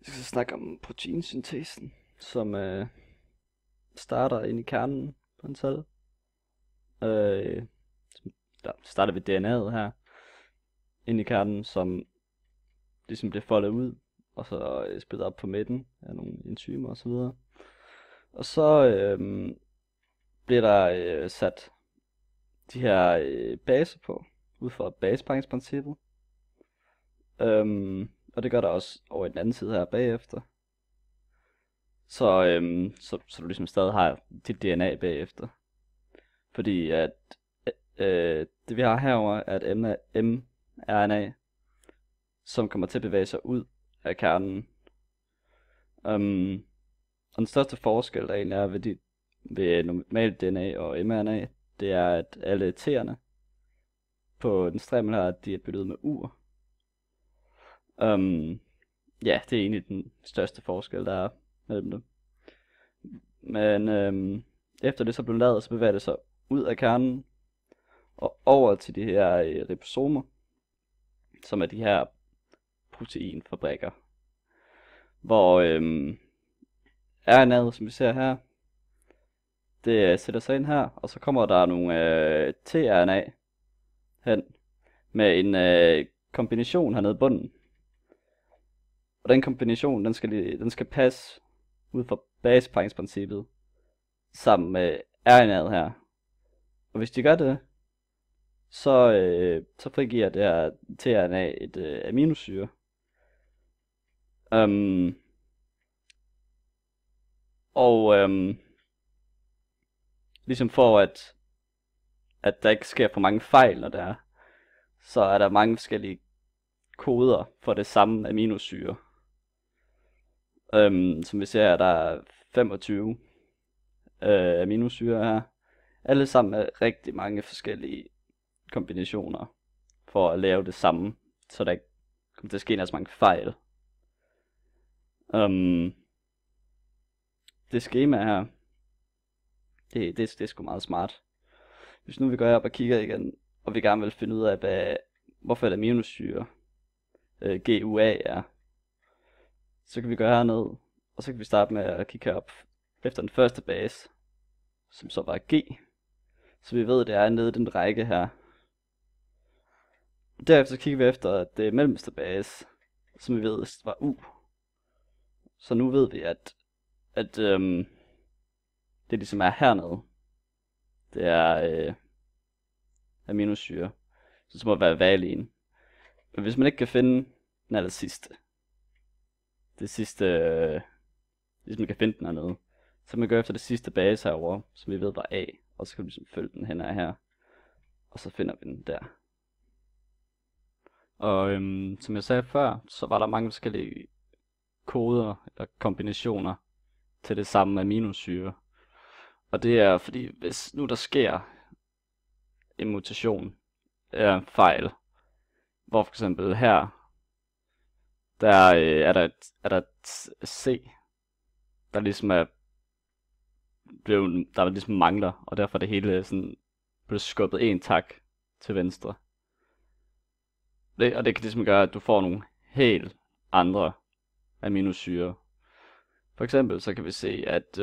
Vi skal snakke om proteinsyntesen, som starter ind i kernen på en celle. Øh, der starter ved DNA'et her, ind i kernen, som ligesom bliver foldet ud, og så splittet op på midten af nogle enzymer osv. Og så bliver der sat de her baser på, ud fra baseparingsprincippet. Og det gør der også over i den anden side her bagefter. Så du ligesom stadig har dit DNA bagefter. Fordi at det vi har herover er et mRNA, som kommer til at bevæge sig ud af kernen. Og den største forskel, der egentlig er ved normalt DNA og mRNA, det er, at alle T'erne på den strimmel her, de er byttet ud med U'er. Ja, det er egentlig den største forskel, der er mellem dem. Men efter det så blev lavet, så bevæger det sig ud af kernen og over til de her ribosomer, som er de her proteinfabrikker, hvor RNA'et, som vi ser her, det sætter sig ind her, og så kommer der nogle tRNA hen med en kombination hernede i bunden. Og den kombination, den skal passe ud fra baseparingsprincippet sammen med RNA'et her. Og hvis de gør det, så frigiver det her tRNA et aminosyre. Ligesom for at der ikke sker for mange fejl, når det er, så er der mange forskellige koder for det samme aminosyre. Som vi ser, der er 25 aminosyre her. Alle sammen med rigtig mange forskellige kombinationer for at lave det samme, så der ikke kommer til at ske så mange fejl. Det skema her, det er sgu meget smart. Hvis nu vi går op og kigger igen, og vi gerne vil finde ud af, hvorfor et aminosyre GUA er, så kan vi gå herned, og så kan vi starte med at kigge herop efter den første base, som så var G. Så vi ved, det er nede i den række her. Derefter kigger vi efter det mellemste base, som vi ved var U. Så nu ved vi, at det ligesom er hernede, det er aminosyre. Så det må være valine. Men hvis man ikke kan finde den aller sidste, hvis man kan finde den hernede, så kan man gå efter det sidste base herovre, som vi ved var A, og så kan vi ligesom følge den hen her, og så finder vi den der. Og som jeg sagde før, så var der mange forskellige koder eller kombinationer til det samme aminosyre. Og det er fordi, hvis nu der sker en mutation, en fejl, hvor for eksempel her, der er der et C, der ligesom der ligesom mangler, og derfor det hele sådan blev skubbet en tak til venstre. Og det kan ligesom gøre, at du får nogle helt andre aminosyre. For eksempel så kan vi se, at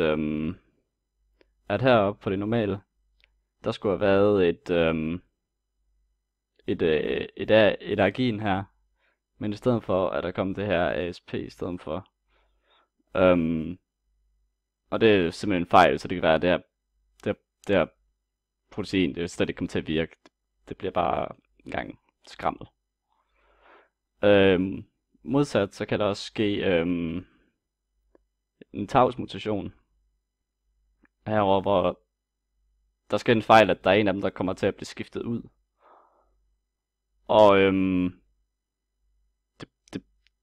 heroppe på det normale, der skulle have været et argin her, men i stedet for, at der kom det her ASP i stedet for. Og det er simpelthen en fejl, så det kan være, at det her protein, det er slet ikke kommet til at virke. Det bliver bare en gang skramlet. Modsat, så kan der også ske en tavsmutation herover, hvor der sker en fejl, at der er en af dem, der kommer til at blive skiftet ud. Og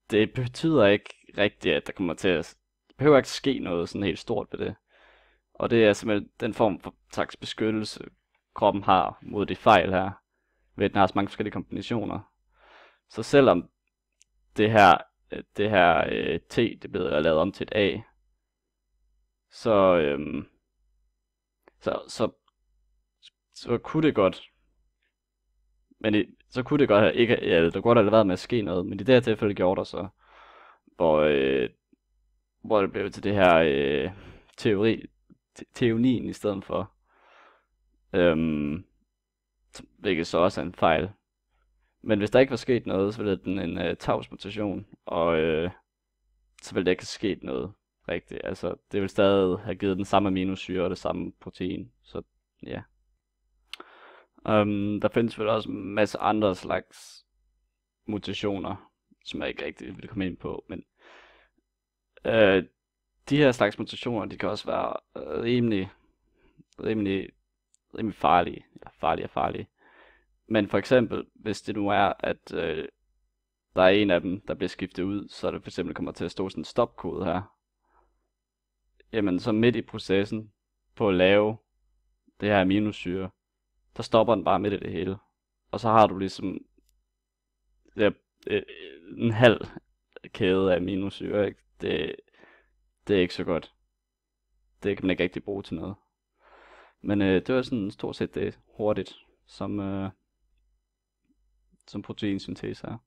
det betyder ikke rigtigt, at der kommer til at behøver ikke ske noget sådan helt stort ved det. Og det er simpelthen den form for slags beskyttelse, kroppen har mod de fejl her, ved at den har så mange forskellige kombinationer. Så selvom det her T, det bliver lavet om til et A, så kunne det godt, så kunne det godt have ikke, ja, der kunne godt have været med at ske noget, men i det her tilfælde gjorde der så. hvor, hvor det blev til det her teorien i stedet for. Hvilket så også er en fejl. Men hvis der ikke var sket noget, så ville den en tavs-mutation, og så ville der ikke have sket noget rigtigt. Altså, det ville stadig have givet den samme aminosyre og det samme protein. Så ja. Der findes vel også en masse andre slags mutationer, som jeg ikke rigtig vil komme ind på, men de her slags mutationer, de kan også være rimelig farlige, eller farlige. Men for eksempel, hvis det nu er, at der er en af dem, der bliver skiftet ud, så det for eksempel kommer til at stå sådan en stopkode her, jamen så midt i processen på at lave det her aminosyre, der stopper den bare midt i det hele. Og så har du ligesom en halv kæde af aminosyre, ikke? Det er ikke så godt. Det kan man ikke rigtig bruge til noget. Men det var sådan stort set det hurtigt, som proteinsyntese er.